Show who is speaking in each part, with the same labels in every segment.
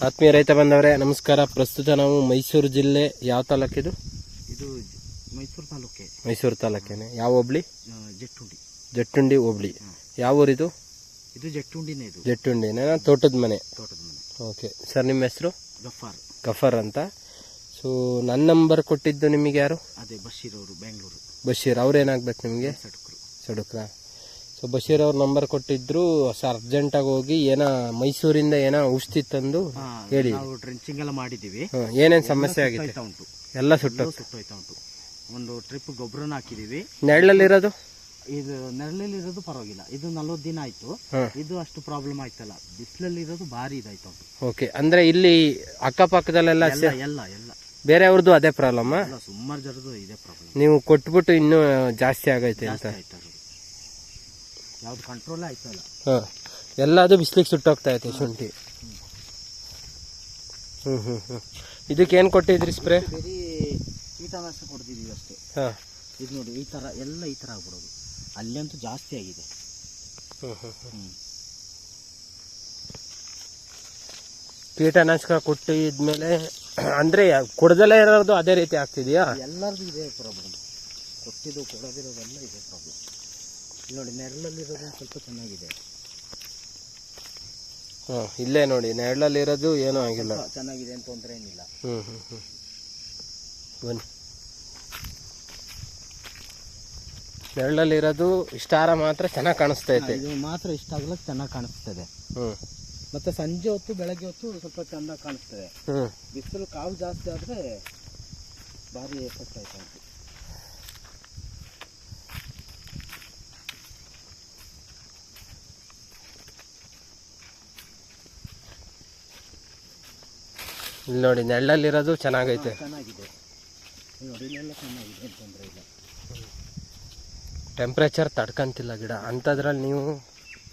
Speaker 1: ಆತ್ಮೀಯ ರೈತ ಬಂದವರೇ ನಮಸ್ಕಾರ. ಪ್ರಸ್ತುತ ನಾವು ಮೈಸೂರು ಜಿಲ್ಲೆ ಯಾವ ತಾಲೂಕಿದು?
Speaker 2: ಇದು ಮೈಸೂರು ತಾಲೂಕೆ.
Speaker 1: ಮೈಸೂರು ತಾಲೂಕೇನೆ. ಯಾವ ಹೋಬಳಿ?
Speaker 2: ಜಟ್ಟುಂಡಿ.
Speaker 1: ಜಟ್ಟುಂಡಿ ಹೋಬಳಿ. ಯಾವ ಊರಿದು?
Speaker 2: ಇದು ಜಟ್ಟುಂಡಿನೇ. ಇದು
Speaker 1: ಜಟ್ಟುಂಡಿನೇ. ತೋಟದ ಮನೆ.
Speaker 2: ತೋಟದ ಮನೆ.
Speaker 1: ಓಕೆ ಸರ್, ನಿಮ್ಮ ಹೆಸರು?
Speaker 2: ಗಫಾರ್.
Speaker 1: ಗಫಾರ್ ಅಂತ. ಸೊ ನನ್ನ ನಂಬರ್ ಕೊಟ್ಟಿದ್ದು ನಿಮಗೆ ಯಾರು?
Speaker 2: ಅದೇ ಬಶೀರ್ ಅವರು, ಬೆಂಗಳೂರು.
Speaker 1: ಬಶೀರ್ ಅವ್ರೇನಾಗ್ಬೇಕು ನಿಮಗೆ? ಸಡುಕ್ರ. ಸೊ ಬಶೀರ್ ಅವ್ರ ನಂಬರ್ ಕೊಟ್ಟಿದ್ರು. ಸರ್ ಅರ್ಜೆಂಟಾಗಿ ಹೋಗಿ ಮೈಸೂರಿಂದ ಔಷಧಿ ತಂದು ಹೇಳಿ.
Speaker 2: ನಾವು ಡ್ರೆಂಚಿಂಗ್ ಎಲ್ಲ ಮಾಡಿದ್ದೀವಿ.
Speaker 1: ಏನೇನು ಸಮಸ್ಯೆ ಆಗಿದೆ? ಎಲ್ಲ
Speaker 2: ಸುಟ್ಟೋಯ್ತಾ ಉಂಟು. ಒಂದು ಟ್ರಿಪ್ ಗೊಬ್ಬರನ ಹಾಕಿದೀವಿ.
Speaker 1: ನೆರಳಲ್ಲಿರೋದು?
Speaker 2: ಇದು ನೆರಳಲ್ಲಿ ಇರೋದು ಪರವಾಗಿಲ್ಲ. ಇದು 40 ದಿನ ಆಯ್ತು. ಇದು ಅಷ್ಟು ಪ್ರಾಬ್ಲಮ್ ಆಯ್ತಲ್ಲ. ಬಿಸಿಲಲ್ಲಿ ಇರೋದು ಭಾರಿ ಇದಾಯ್ತು.
Speaker 1: ಓಕೆ, ಅಂದ್ರೆ ಇಲ್ಲಿ ಅಕ್ಕಪಕ್ಕದಲ್ಲೆಲ್ಲ
Speaker 2: ಎಲ್ಲ
Speaker 1: ಬೇರೆಯವ್ರದ್ದು ಅದೇ ಪ್ರಾಬ್ಲಮ್?
Speaker 2: ಸುಮಾರು ಜನರದು ಇದೇ ಪ್ರಾಬ್ಲಮ್.
Speaker 1: ನೀವು ಕೊಟ್ಬಿಟ್ಟು ಇನ್ನೂ ಜಾಸ್ತಿ ಆಗೈತೆ ಅಂತ?
Speaker 2: ಯಾವ್ದು ಕಂಟ್ರೋಲ್ ಆಯ್ತಲ್ಲ.
Speaker 1: ಎಲ್ಲದು ಬಿಸಿಲಿಗೆ ಸುಟ್ಟೋಗ್ತಾ ಐತೆ ಶುಂಠಿ. ಇದಕ್ಕೆ ಏನ್ ಕೊಟ್ಟಿದ್ರಿ ಸ್ಪ್ರೇ?
Speaker 2: ಬರೀ ಕೀಟನಾಶಕ ಕೊಡ್ತಿದೀವಿ ಅಷ್ಟೇ. ಇದು ನೋಡಿ, ಈ ತರ ಆಗ್ಬಿಡೋದು. ಅಲ್ಲಂತೂ ಜಾಸ್ತಿ ಆಗಿದೆ.
Speaker 1: ಕೀಟನಾಶಕ ಕೊಟ್ಟಿದ್ಮೇಲೆ ಅಂದ್ರೆ ಕೊಡದಲ್ಲೇ ಇರೋದು ಅದೇ ರೀತಿ ಆಗ್ತಿದ್ಯಾ?
Speaker 2: ಎಲ್ಲರದು ಇದೇ ಪ್ರಾಬ್ಲಮ್. ಕೊಟ್ಟಿದ್ದು ಕೊಡದಿರೋದೆಲ್ಲ ಇದೇ ಪ್ರಾಬ್ಲಮ್. ನೋಡಿ, ನೆರಳಲ್ಲಿರೋದು ಸ್ವಲ್ಪ ಚೆನ್ನಾಗಿದೆ.
Speaker 1: ಇಲ್ಲೇ ನೋಡಿ, ನೆರಳಲ್ಲಿರೋದು ಏನೂ ಆಗಿಲ್ಲ,
Speaker 2: ಚೆನ್ನಾಗಿದೆ ಅಂತ ತೊಂದರೆ ಏನಿಲ್ಲ.
Speaker 1: ಬನ್ನಿ, ನೆರಳಲ್ಲಿರೋದು ಇಷ್ಟಾರ ಮಾತ್ರ ಚೆನ್ನಾಗಿ ಕಾಣಿಸ್ತೈತೆ.
Speaker 2: ಇದು ಮಾತ್ರ ಇಷ್ಟ ಆಗ್ಲಕ್ಕೆ ಚೆನ್ನಾಗಿ ಕಾಣಿಸ್ತದೆ. ಮತ್ತೆ ಸಂಜೆ ಹೊತ್ತು ಬೆಳಗ್ಗೆ ಹೊತ್ತು ಸ್ವಲ್ಪ ಚೆಂದ ಕಾಣಿಸ್ತದೆ. ಬಿಸಿಲು ಕಾವು ಜಾಸ್ತಿ ಆದ್ರೆ ಭಾರಿ ಎಫೆಕ್ಟ್ ಆಯ್ತಾ ಉಂಟು.
Speaker 1: ಇಲ್ಲಿ ನೋಡಿ, ನೆರಳಲ್ಲಿರೋದು ಚೆನ್ನಾಗೈತೆ.
Speaker 2: ಚೆನ್ನಾಗಿದೆ ನೋಡಿ, ಇಲ್ಲೆಲ್ಲ ಚೆನ್ನಾಗಿದೆ, ತೊಂದರೆ ಇಲ್ಲ.
Speaker 1: ಟೆಂಪ್ರೇಚರ್ ತಡ್ಕಂತಿಲ್ಲ ಗಿಡ. ಅಂಥದ್ರಲ್ಲಿ ನೀವು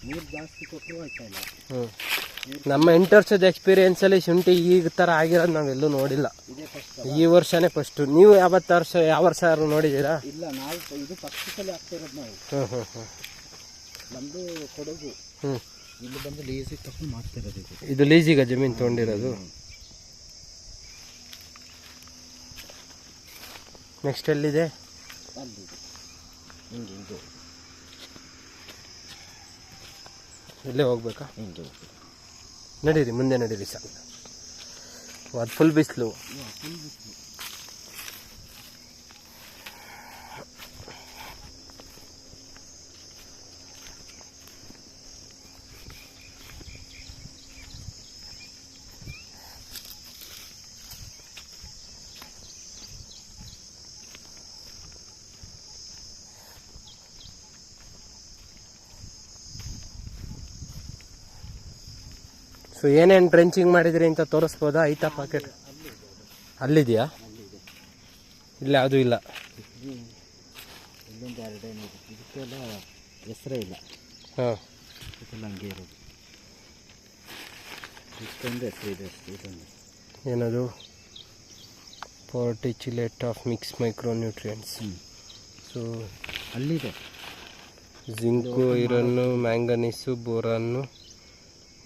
Speaker 2: ನೀರು ಜಾಸ್ತಿ ಕೊಟ್ಟರು ಆಯ್ತಾ ಇಲ್ಲ.
Speaker 1: ನಮ್ಮ 8 ವರ್ಷದ ಎಕ್ಸ್ಪೀರಿಯನ್ಸಲ್ಲಿ ಶುಂಠಿ ಈಗ ಥರ ಆಗಿರೋದು ನಾವೆಲ್ಲೂ ನೋಡಿಲ್ಲ. ಈ ವರ್ಷನೇ ಫಸ್ಟ್. ನೀವು ಯಾವ ವರ್ಷ ನೋಡಿದ್ದೀರಾ?
Speaker 2: ಇಲ್ಲ, ನಾವು ಇದು ಫಸ್ಟ್ ಸಲ ಆಗ್ತಿರೋದು ನಾವು. ನಮ್ಮದು ಕೊಡಗು. ಇಲ್ಲಿ ಬಂದು ಲೀಸಿಗೆ ತಗೊಂಡು ಮಾಡ್ತಿರೋದು.
Speaker 1: ಇದು ಲೀಸಿಗೆ ಜಮೀನು ತೊಗೊಂಡಿರೋದು. ನೆಕ್ಸ್ಟ್ ಎಲ್ಲಿದೆ?
Speaker 2: ಅಲ್ಲಿ ಹಿಂಗೆ
Speaker 1: ಇಲ್ಲೇ ಹೋಗ್ಬೇಕಾ?
Speaker 2: ಹಿಂಗೆ
Speaker 1: ನಡೀರಿ, ಮುಂದೆ ನಡೀರಿ ಸರ್. ಅದು ಫುಲ್ ಬಿಸಿಲು. ಸೊ ಏನೇನು ಡ್ರೆಂಚಿಂಗ್ ಮಾಡಿದ್ರಿ ಅಂತ ತೋರಿಸ್ಬೋದಾ? ಐತಾ ಪಾಕೆಟ್? ಅಲ್ಲಿದೆಯಾ? ಇಲ್ಲ, ಅದು ಇಲ್ಲ.
Speaker 2: ಇಲ್ಲೊಂದು ಎರಡೇನು ಇದೆ. ಇದಕ್ಕೆಲ್ಲ ಹೆಸರೇ ಇಲ್ಲ. ಇದೆಲ್ಲ ಹಂಗೆ ಇರೋದು. ಇಷ್ಟೊಂದು ಹೆಸರು ಇದೆ ಅಷ್ಟೇ. ಇದೊಂದು
Speaker 1: ಏನದು? Particulate of mix micronutrients. So
Speaker 2: ಅಲ್ಲಿದೆ
Speaker 1: ಜಿಂಕು, ಐರನ್ನು, ಮ್ಯಾಂಗನೀಸು, ಬೋರಾನ್ನು,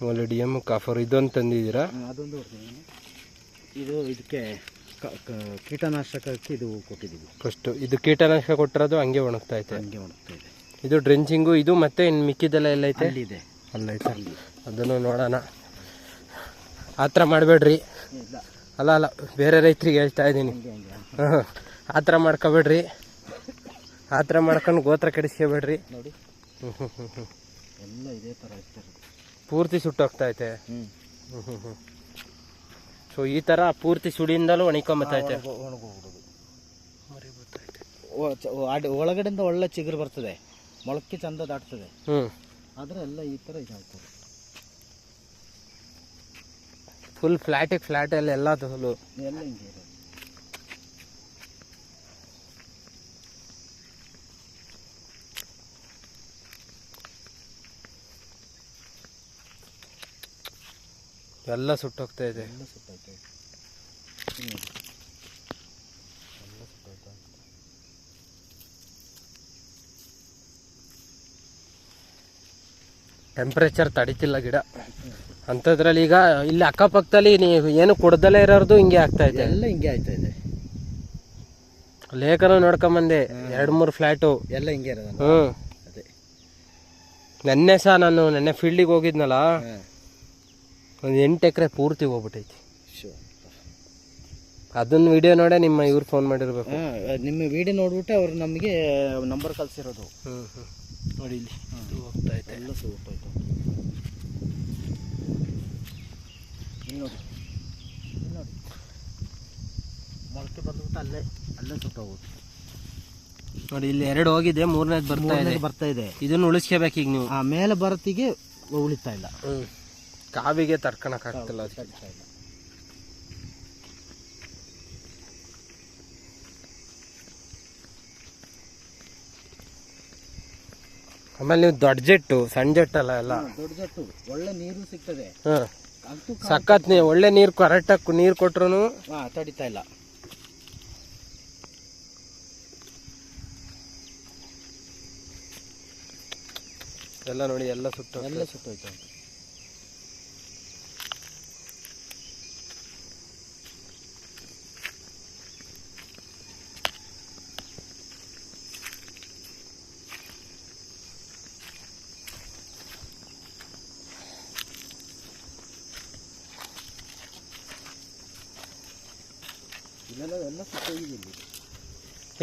Speaker 1: ಮೊಲಿಡಿಯಮ್, ಕಾಫರ್. ಇದೊಂದು ತಂದಿದ್ದೀರಾ?
Speaker 2: ಅದೊಂದು ಇದು ಇದಕ್ಕೆ ಕೀಟನಾಶಕಕ್ಕೆ ಇದು ಕೊಟ್ಟಿದ್ದೀವಿ
Speaker 1: ಫಸ್ಟು. ಇದು ಕೀಟನಾಶಕ ಕೊಟ್ಟಿರೋದು ಹಂಗೆ ಒಣಗ್ತಾ ಐತೆ. ಇದು ಡ್ರೆಂಚಿಂಗು. ಇದು ಮತ್ತೆ ಇನ್ನು ಮಿಕ್ಕಿದೆಲ್ಲ ಎಲ್ಲ ಐತೆ? ಅಲ್ಲೈತೆ. ಅದನ್ನು ನೋಡೋಣ. ಆ ಥರ ಮಾಡಬೇಡ್ರಿ. ಅಲ್ಲ, ಬೇರೆ ರೈತರಿಗೆ ಹೇಳ್ತಾ ಇದ್ದೀನಿ. ಆ ಥರ ಮಾಡ್ಕೋಬೇಡ್ರಿ. ಆ ಥರ ಮಾಡ್ಕೊಂಡು ಗೋತ್ರ ಕೆಡಿಸ್ಕೋಬೇಡ್ರಿ.
Speaker 2: ನೋಡಿ, ಎಲ್ಲ ಇದೇ ಥರ ಇರ್ತಾರೆ.
Speaker 1: ಪೂರ್ತಿ ಸುಟ್ಟೋಗ್ತಾ ಐತೆ. ಸೊ ಈ ಥರ ಪೂರ್ತಿ ಸುಡಿಯಿಂದಲೂ ಒಣಕೊಂಬತ್ತೈತೆ.
Speaker 2: ಒಳಗಡೆಯಿಂದ ಒಳ್ಳೆ ಚಿಗುರು ಬರ್ತದೆ, ಮೊಳಕೆ ಚಂದ ದಾಟ್ತದೆ. ಆದ್ರೆ ಎಲ್ಲ ಈ ಥರ ಇದಾಗ್ತದೆ.
Speaker 1: ಫುಲ್ ಫ್ಲಾಟ್ ಎಲ್ಲ ಫುಲ್ಲು
Speaker 2: ಎಲ್ಲ ಹಿಂಗೆ ಇರೋದು.
Speaker 1: ಎಲ್ಲ ಸುಟ್ಟೋಗ್ತಾ ಇದೆ. ಟೆಂಪ್ರೇಚರ್ ತಡಿತಿಲ್ಲ ಗಿಡ. ಅಂಥದ್ರಲ್ಲಿ ಈಗ ಇಲ್ಲಿ ಅಕ್ಕಪಕ್ಕದಲ್ಲಿ ನೀವು ಏನು ಕೊಡ್ದಲೇ ಇರೋದು ಹಿಂಗೆ ಆಗ್ತಾಯಿದೆ.
Speaker 2: ಎಲ್ಲ ಹಿಂಗೆ ಆಯ್ತಾ ಇದೆ.
Speaker 1: ಲೇಖನ ನೋಡ್ಕೊಂಬಂದೆ 2-3 ಫ್ಲ್ಯಾಟು
Speaker 2: ಎಲ್ಲ ಹಿಂಗೆ ಇರೋದು.
Speaker 1: ಹ್ಞೂ.
Speaker 2: ಅದೇ
Speaker 1: ನೆನ್ನೆ ನೆನ್ನೆ ಫೀಲ್ಡಿಗೆ ಹೋಗಿದ್ನಲ್ಲ, ಒಂದು 8 ಎಕರೆ ಪೂರ್ತಿ ಹೋಗ್ಬಿಟ್ಟೈತಿ. ಅದನ್ನ ವಿಡಿಯೋ ನೋಡೇ ನಿಮ್ಮ ಇವ್ರು ಫೋನ್ ಮಾಡಿರ್ಬೇಕು.
Speaker 2: ನಿಮ್ಮ ವಿಡಿಯೋ ನೋಡ್ಬಿಟ್ಟು ಅವ್ರು ನಮಗೆ ನಂಬರ್ ಕಳ್ಸಿರೋದು.
Speaker 1: ನೋಡಿ ಇಲ್ಲಿ ಹೋಗ್ತಾಯಿದೆ,
Speaker 2: ಎಲ್ಲ ಹೋಗ್ತಾಯಿತ್ತು. ಇಲ್ಲಿ ನೋಡಿ, ಇಲ್ಲಿ ನೋಡಿ, ಮೊಳಕೆ ಬಂದ್ಬಿಟ್ಟು ಅಲ್ಲೇ ಸುಟ್ಟೋಗುತ್ತೆ.
Speaker 1: ನೋಡಿ ಇಲ್ಲಿ 2 ಹೋಗಿದೆ, 3ನೇದು ಬರ್ತಾ ಇದೆ. ಇದನ್ನು ಉಳಿಸ್ಕೋಬೇಕು ಈಗ ನೀವು.
Speaker 2: ಮೇಲೆ ಬರತ್ತಿಗೆ ಉಳಿತಾ ಇಲ್ಲ.
Speaker 1: ಕಾವಿಗೆ ತಡ್ಕೊಳಕ್ಕಾಗ್ತಿಲ್ಲ ಅದಕ್ಕೆ. ಆಮೇಲೆ ನೀವು ದೊಡ್ಡ ಜೆಟ್ಟು, ಸಣ್ಣ ಜೆಟ್ ಅಲ್ಲ ಎಲ್ಲ.
Speaker 2: ದೊಡ್ಡ ಜೆಟ್ಟು ಒಳ್ಳೆ ನೀರು ಸಿಗ್ತದೆ.
Speaker 1: ಸಖತ್ ಒಳ್ಳೆ ನೀರು ಕರೆಕ್ಟಾಗಿ ನೀರು ಕೊಟ್ರು
Speaker 2: ತಡಿತಾ ಇಲ್ಲ.
Speaker 1: ಎಲ್ಲ ನೋಡಿ ಎಲ್ಲ
Speaker 2: ಸುಟ್ಟೋಯ್ತು.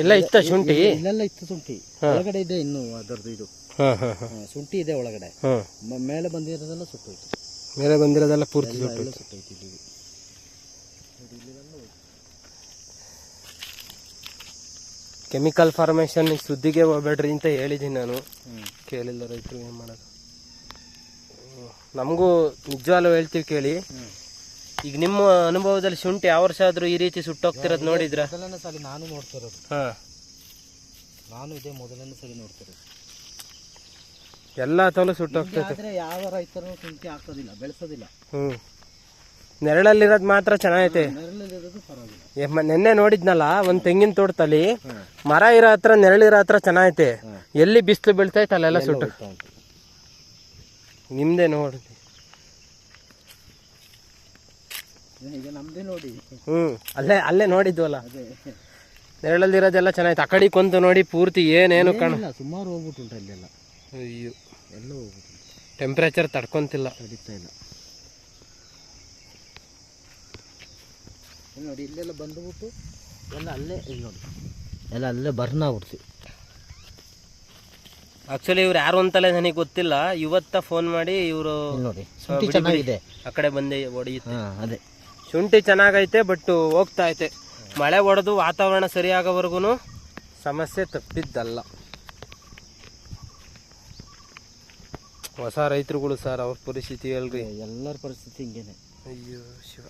Speaker 1: ಎಲ್ಲ ಇತ್ತ ಶುಂಠಿ,
Speaker 2: ಇಲ್ಲೆಲ್ಲ ಇತ್ತು ಶುಂಠಿ. ಒಳಗಡೆ ಇದೆ ಇನ್ನು ಅದರದ್ದು ಇದು ಶುಂಠಿ ಇದೆ ಒಳಗಡೆ. ಮೇಲೆ ಬಂದಿರೋದೆಲ್ಲ ಸುಟ್ಟೋಯ್ತು.
Speaker 1: ಮೇಲೆ ಬಂದಿರೋದೆಲ್ಲ ಪೂರ್ತಿ
Speaker 2: ಸುಟ್ಟೋಯ್ತು.
Speaker 1: ಕೆಮಿಕಲ್ ಫಾರ್ಮೇಶನ್ ಸುದ್ದಿಗೆ ಹೋಗ್ಬೇಡ್ರಿ ಅಂತ ಹೇಳಿದ್ದೀನಿ ನಾನು. ಕೇಳಿಲ್ಲ ರೈತರು, ಏನು ಮಾಡೋದು. ನಮಗೂ ನಿಜವಾಗ್ಲೂ ಹೇಳ್ತೀವಿ ಕೇಳಿ. ಈಗ ನಿಮ್ಮ ಅನುಭವದಲ್ಲಿ ಶುಂಠಿ ಯಾವ ವರ್ಷ ಆದ್ರೂ ಈ ರೀತಿ ಸುಟ್ಟೋಗ್ತಿರೋದು ನೋಡಿದ್ರ?
Speaker 2: ಮೊದಲನೇ ಸಲ ನಾನು ನೋಡ್ತಿರೋದು. ನಾನು ಇದೇ ಮೊದಲನೇ ಸಲ ನೋಡ್ತಿರೋದು.
Speaker 1: ಎಲ್ಲ ತೋಲು ಸುಟ್ಟೋಗ್ತೈತೆ.
Speaker 2: ಆದ್ರೆ ಯಾವ ರೈತರು ಶುಂಠಿ ಹಾಕೋದಿಲ್ಲ, ಬೆಳೆಸೋದಿಲ್ಲ.
Speaker 1: ನೆರಳಲ್ಲಿರೋದು ಮಾತ್ರ ಚೆನ್ನಾಗೈತೆ.
Speaker 2: ನೆರಳಲ್ಲಿರೋದು ಪರವಾಗಿಲ್ಲ.
Speaker 1: ನೆನ್ನೆ ನೋಡಿದ್ನಲ್ಲ ಒಂದ್ ತೆಂಗಿನ ತೋಟದಲ್ಲಿ ಮರ ಇರೋ ಹತ್ರ ನೆರಳಿರೋ ಹತ್ರ ಚೆನ್ನಾಗೈತೆ. ಎಲ್ಲಿ ಬಿಸಿಲು ಬೀಳ್ತೈತೆ ಅಲ್ಲೆಲ್ಲ ಸುಟ್ಟು. ನಿಮ್ದೇ ನೋಡಿ.
Speaker 2: ಈಗ ನಮ್ದೇ ನೋಡಿ.
Speaker 1: ಅಲ್ಲೇ ನೋಡಿದ್ವಲ್ಲ, ನೆರಳಲ್ಲಿರೋದೆಲ್ಲ ಚೆನ್ನಾಯ್ತು. ಆ ಕಡೆ ಕೊಂತು ನೋಡಿ ಪೂರ್ತಿ ಏನೇನು ಕಾಣ.
Speaker 2: ಸುಮಾರು ಹೋಗ್ಬಿಟ್ಟು ಇಲ್ಲೆಲ್ಲ.
Speaker 1: ಅಯ್ಯೋ,
Speaker 2: ಎಲ್ಲ ಹೋಗ್ಬಿಟ್ಟು.
Speaker 1: ಟೆಂಪ್ರೇಚರ್ ತಡ್ಕೊಂತಿಲ್ಲ,
Speaker 2: ತಡಿತಾ ಇಲ್ಲ. ನೋಡಿ ಇಲ್ಲೆಲ್ಲ ಬಂದುಬಿಟ್ಟು ಎಲ್ಲ ಅಲ್ಲೇ, ಇಲ್ಲಿ ನೋಡಿ ಎಲ್ಲ ಅಲ್ಲೇ ಬರ್ನ್ ಆಗ್ಬಿಡ್ತೀವಿ.
Speaker 1: ಆಕ್ಚುಲಿ ಇವ್ರು ಯಾರು ಅಂತಲೇ ನನಗೆ ಗೊತ್ತಿಲ್ಲ. ಇವತ್ತ ಫೋನ್ ಮಾಡಿ ಇವರು
Speaker 2: ನೋಡಿ ಶುಂಠಿ ಚೆನ್ನಾಗಿದೆ,
Speaker 1: ಆ ಕಡೆ ಬಂದೆ ಹೊಡೆಯುತ್ತೆ.
Speaker 2: ಅದೇ
Speaker 1: ಶುಂಠಿ ಚೆನ್ನಾಗೈತೆ, ಬಟ್ ಹೋಗ್ತಾ ಐತೆ. ಮಳೆ ಹೊಡೆದು ವಾತಾವರಣ ಸರಿಯಾಗೋವರೆಗೂ ಸಮಸ್ಯೆ ತಪ್ಪಿದ್ದಲ್ಲ. ಹೊಸ ರೈತರುಗಳು ಸರ್, ಅವ್ರ ಪರಿಸ್ಥಿತಿ ಹೇಳ್ರಿ.
Speaker 2: ಎಲ್ಲರ ಪರಿಸ್ಥಿತಿ ಹಿಂಗೇನೆ.
Speaker 1: ಅಯ್ಯೋ ಶಿವ.